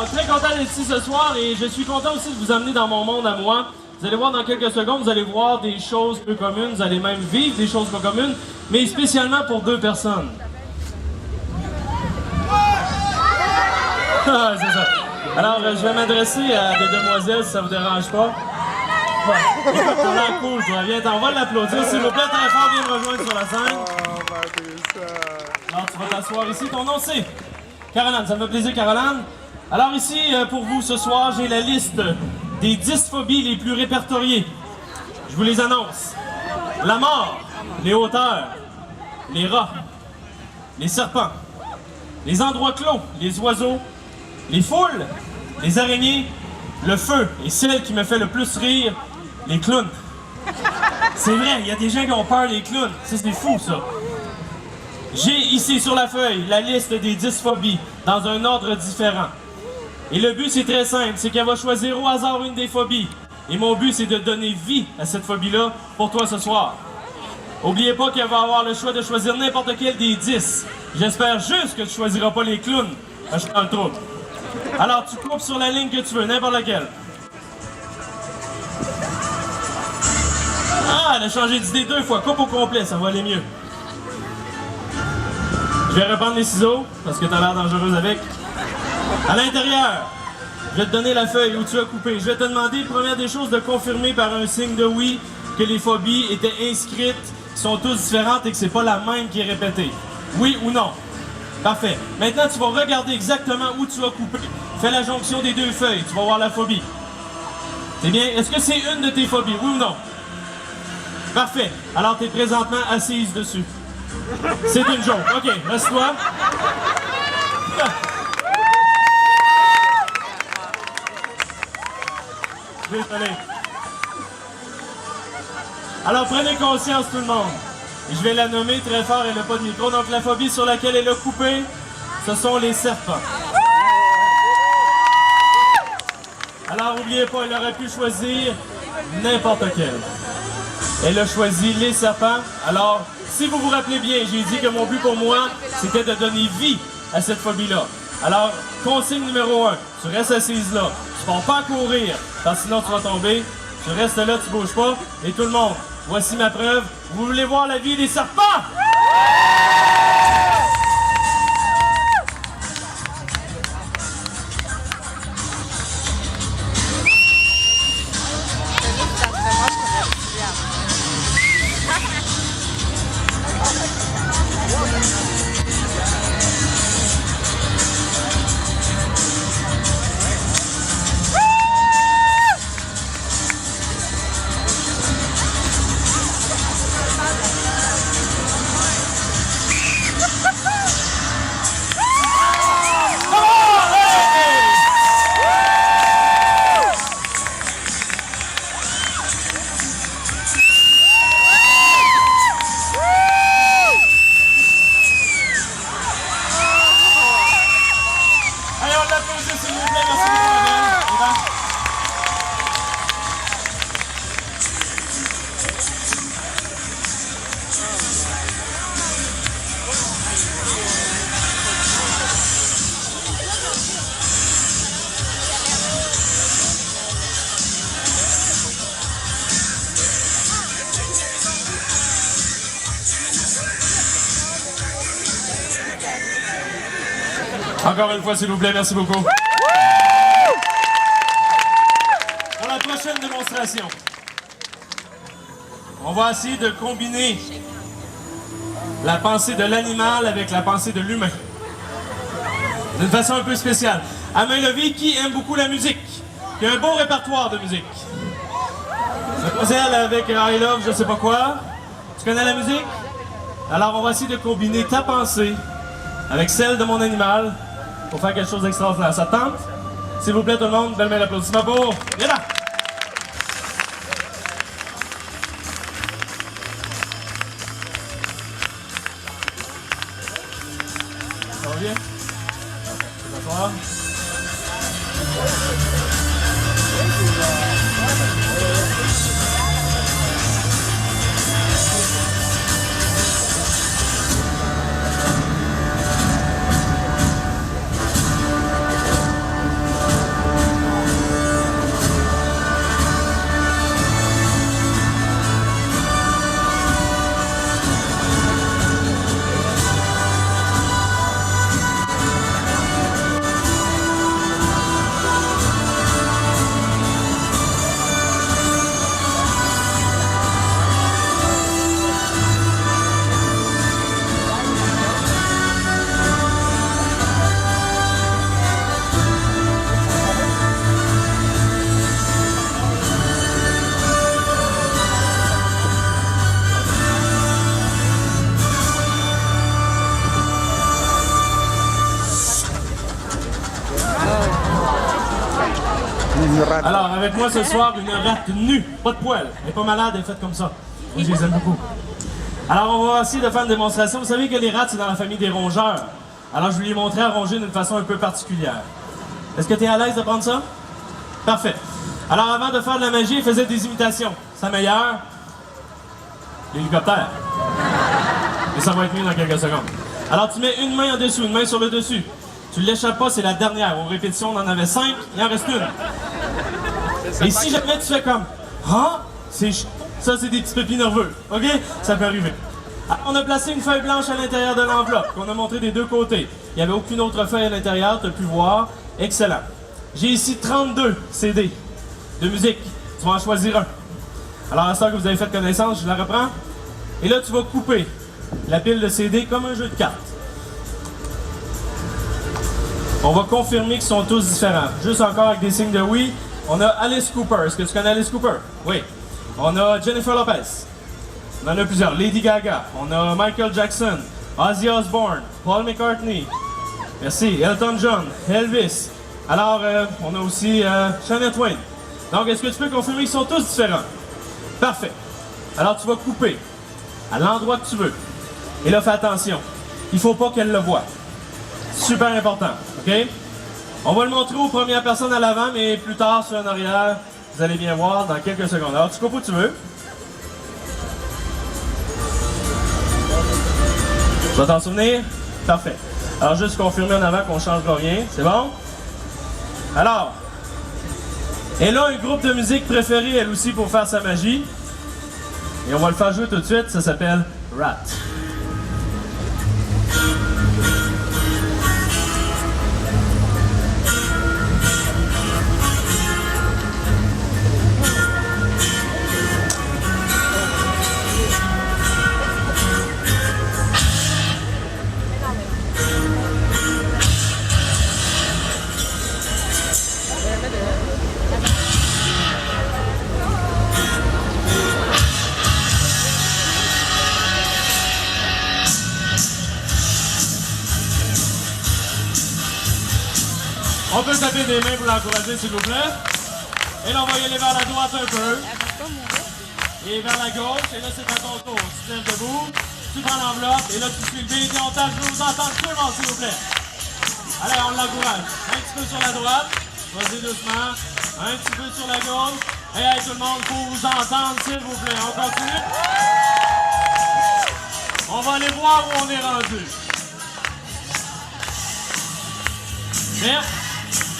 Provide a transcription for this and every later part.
Alors, très content d'être ici ce soir et je suis content aussi de vous amener dans mon monde à moi. Vous allez voir dans quelques secondes, vous allez voir des choses peu communes, vous allez même vivre des choses peu communes, mais spécialement pour deux personnes. Ah, c'est ça. Alors, je vais m'adresser à des demoiselles, si ça vous dérange pas. Ouais. Écoute, t'as l'air cool, toi. Viens, on va l'applaudir. S'il vous plaît, très fort, viens me rejoindre sur la scène. Alors, tu vas t'asseoir ici. Ton nom, c'est Caroline. Ça me fait plaisir, Caroline. Alors, ici, pour vous, ce soir, j'ai la liste des 10 phobies les plus répertoriées. Je vous les annonce. La mort, les hauteurs, les rats, les serpents, les endroits clos, les oiseaux, les foules, les araignées, le feu et celle qui me fait le plus rire, les clowns. C'est vrai, il y a des gens qui ont peur des clowns. Ça, c'est fou, ça. J'ai ici sur la feuille la liste des 10 phobies dans un ordre différent. Et le but, c'est très simple, c'est qu'elle va choisir au hasard une des phobies. Et mon but, c'est de donner vie à cette phobie-là pour toi ce soir. N'oubliez pas qu'elle va avoir le choix de choisir n'importe quel des 10. J'espère juste que tu ne choisiras pas les clowns. Je suis dans le trouble. Alors, tu coupes sur la ligne que tu veux, n'importe laquelle. Ah, elle a changé d'idée 2 fois. Coupe au complet, ça va aller mieux. Je vais reprendre les ciseaux, parce que tu as l'air dangereuse avec. À l'intérieur, je vais te donner la feuille où tu as coupé. Je vais te demander, première des choses, de confirmer par un signe de oui que les phobies étaient inscrites, sont toutes différentes et que c'est pas la même qui est répétée. Oui ou non? Parfait. Maintenant, tu vas regarder exactement où tu as coupé. Fais la jonction des deux feuilles, tu vas voir la phobie. C'est bien? Est-ce que c'est une de tes phobies? Oui ou non? Parfait. Alors, tu es présentement assise dessus. C'est une joke. OK, reste-toi. Désolé. Alors, prenez conscience, tout le monde. Je vais la nommer très fort, elle n'a pas de micro. Donc, la phobie sur laquelle elle a coupé, ce sont les serpents. Alors, n'oubliez pas, elle aurait pu choisir n'importe quel. Elle a choisi les serpents. Alors, si vous vous rappelez bien, j'ai dit que mon but pour moi, c'était de donner vie à cette phobie-là. Alors, consigne numéro 1, tu restes assise là. Tu ne vas pas courir, parce que sinon tu vas tomber. Tu restes là, tu ne bouges pas. Et tout le monde, voici ma preuve. Vous voulez voir la vie des serpents? Encore une fois, s'il vous plaît, merci beaucoup. Pour la prochaine démonstration, on va essayer de combiner la pensée de l'animal avec la pensée de l'humain. D'une façon un peu spéciale. À main levée, qui aime beaucoup la musique? Qui a un bon répertoire de musique? Mademoiselle avec I Love, je sais pas quoi. Tu connais la musique? Alors, on va essayer de combiner ta pensée avec celle de mon animal pour faire quelque chose d'extraordinaire. Ça te tente? S'il vous plaît, tout le monde, belle main d'applaudissement pour... Viens là! Ça va bien? Tu vas t'asseoir? Alors, avec moi ce soir, une rate nue, pas de poils. Elle est pas malade, elle est faite comme ça. Moi, je les aime beaucoup. Alors, on va essayer de faire une démonstration. Vous savez que les rats, c'est dans la famille des rongeurs. Alors, je vais lui montrer à ronger d'une façon un peu particulière. Est-ce que tu es à l'aise de prendre ça? Parfait. Alors, avant de faire de la magie, il faisait des imitations. Sa meilleure, l'hélicoptère. Et ça va être mieux dans quelques secondes. Alors, tu mets une main en dessous, une main sur le dessus. Tu ne l'échappes pas, c'est la dernière. Aux répétitions, on en avait 5, il en reste une. Et si jamais tu fais comme « Ah! » ça, c'est des petits pépis nerveux, OK? Ça peut arriver. Alors, on a placé une feuille blanche à l'intérieur de l'enveloppe, qu'on a montré des deux côtés. Il n'y avait aucune autre feuille à l'intérieur, tu as pu voir. Excellent. J'ai ici 32 CD de musique. Tu vas en choisir un. Alors, à ce que vous avez fait connaissance, je la reprends. Et là, tu vas couper la pile de CD comme un jeu de cartes. On va confirmer qu'ils sont tous différents. Juste encore avec des signes de oui. On a Alice Cooper. Est-ce que tu connais Alice Cooper? Oui. On a Jennifer Lopez. On en a plusieurs. Lady Gaga. On a Michael Jackson. Ozzy Osbourne. Paul McCartney. Merci. Elton John. Elvis. Alors, on a aussi Shania Twain. Donc, est-ce que tu peux confirmer qu'ils sont tous différents? Parfait. Alors, tu vas couper à l'endroit que tu veux. Et là, fais attention. Il ne faut pas qu'elle le voie. Super important, OK? On va le montrer aux premières personnes à l'avant, mais plus tard, sur en arrière, vous allez bien voir dans quelques secondes. Alors, tu coupes où tu veux. Tu vas t'en souvenir? Parfait. Alors, juste confirmer en avant qu'on ne changera rien. C'est bon? Alors, elle a un groupe de musique préféré, elle aussi, pour faire sa magie. Et on va le faire jouer tout de suite. Ça s'appelle Rat. On peut taper des mains pour l'encourager, s'il vous plaît. Et là, on va y aller vers la droite un peu. Et vers la gauche. Et là, c'est à ton tour. Tu te lèves debout, tu prends l'enveloppe. Et là, tu suis le beat et on tape. Je veux vous entendre tout le monde, s'il vous plaît. Allez, on l'encourage. Un petit peu sur la droite. Vas-y doucement. Un petit peu sur la gauche. Et hey, tout le monde, il faut vous entendre, s'il vous plaît. On continue. On va aller voir où on est rendu. Merde.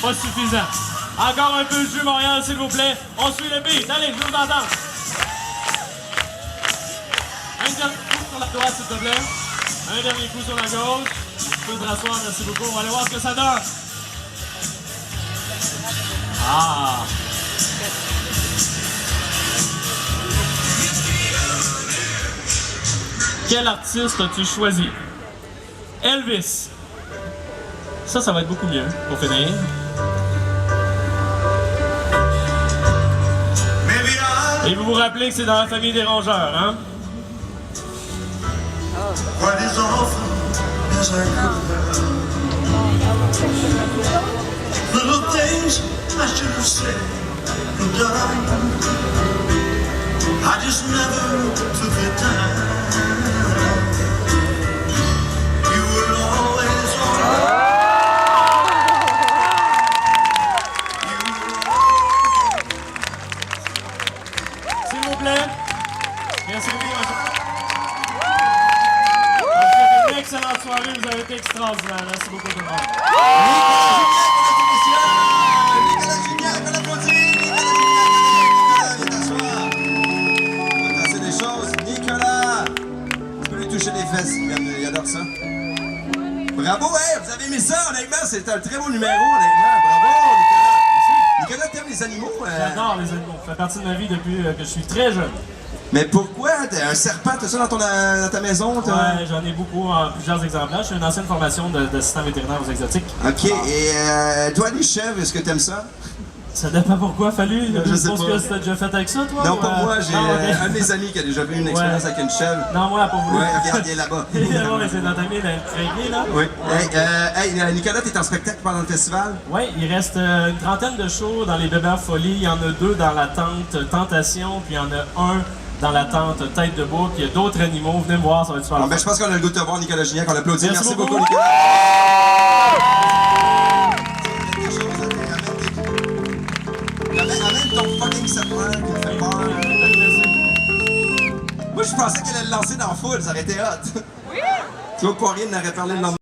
Pas suffisant. Encore un peu de jus Montréal, s'il vous plaît. On suit le beat. Allez, je vous entends. Un dernier coup sur la droite, s'il te plaît. Un dernier coup sur la gauche. Tu peux te rasseoir, merci beaucoup. On va aller voir ce que ça donne. Ah! Quel artiste as-tu choisi? Elvis. Ça va être beaucoup mieux pour finir. Et vous vous rappelez que c'est dans la famille des rongeurs, hein? Little things I should have said and done. I just never took the time. You were always on. S'il vous plaît. Merci beaucoup. Une excellente soirée, vous avez été extraordinaire. Merci beaucoup tout le monde. Il adore ça. Bravo, hey, vous avez aimé ça, honnêtement, c'est un très beau numéro, honnêtement. Bravo, Nicolas. Merci. Nicolas, t'aimes les animaux? J'adore les animaux. Ça fait partie de ma vie depuis que je suis très jeune. Mais pourquoi? T'as un serpent, t'as ça dans ta maison? Ouais, j'en ai beaucoup en plusieurs exemplaires. Je suis une ancienne formation d'assistant vétérinaire aux exotiques. OK, et toi, les chèvres, est-ce que t'aimes ça? Ça dépend pourquoi, Fallu. Je sais pense pas. que t'as déjà fait avec ça, toi? Non, ou, pas moi, j'ai non, ok. un de mes amis qui a déjà eu une expérience avec une chèvre. Non, moi, pas voulu. Ouais, regarde, il est là-bas. Ouais, mais c'est dans ta mine d'imprégner, là. Oui. Hey, Nicolas, t'es en spectacle pendant le festival? Oui, il reste une trentaine de shows dans les Bébés Folie. Il y en a 2 dans la tente Tentation, puis il y en a un dans la tente Tête de Bouc. Il y a d'autres animaux. Venez me voir, ça va être super. Bon, ben, je pense qu'on a le goût de te voir, Nicolas Gignac. On l'applaudit. Merci Merci beaucoup, beaucoup. Nicolas. Amène ton fucking sapin qui me fait peur. Moi, je pensais qu'elle allait le lancer dans la foule, ça aurait été hot. Oui! Claude Poirier n'aurait parlé le lendemain.